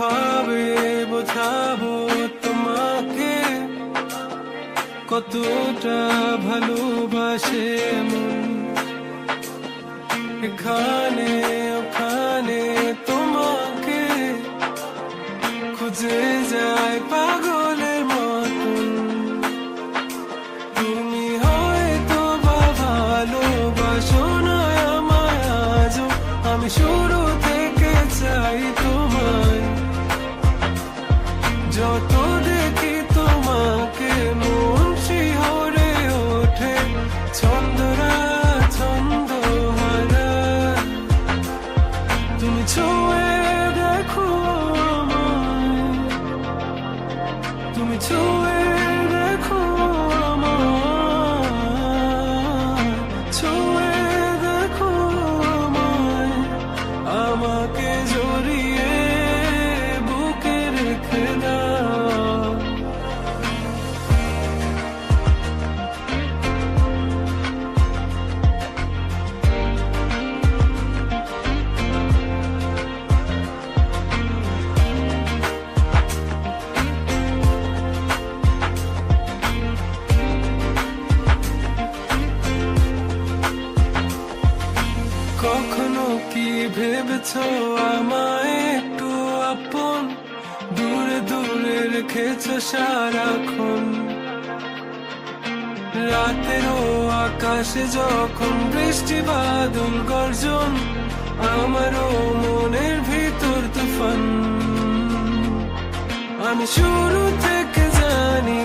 কিভাবে বোঝাবো তোমাকে কতটা ভালোবাসে মন। এখানে ওখানে তোমাকে খুঁজে যায় পাগলের মতন। তুমি হয়তো বা ভালোবাসো না আমায় আজও, আমি শুরু থেকে চাই তোমায়। যত দেখি তোমাকে মন শিহরে ওঠে, ছন্দরা ছন্দ হারা। তুমি ছুঁয়ে দেখো আমায়, তুমি ছুঁয়ে দেখো আমায়, ছুঁয়ে দেখো আমায়, আমাকে জড়িয়ে বুকে রেখে দাও। কখনো কি ভেবেছো আমায় একটু আপন, দূরে দূরে রেখেছো সারাক্ষণ। রাতেরও আকাশে যখন বৃষ্টি বাদল গর্জন, আমারও মনের ভিতর তুফান। আমি শুরু থেকে জানি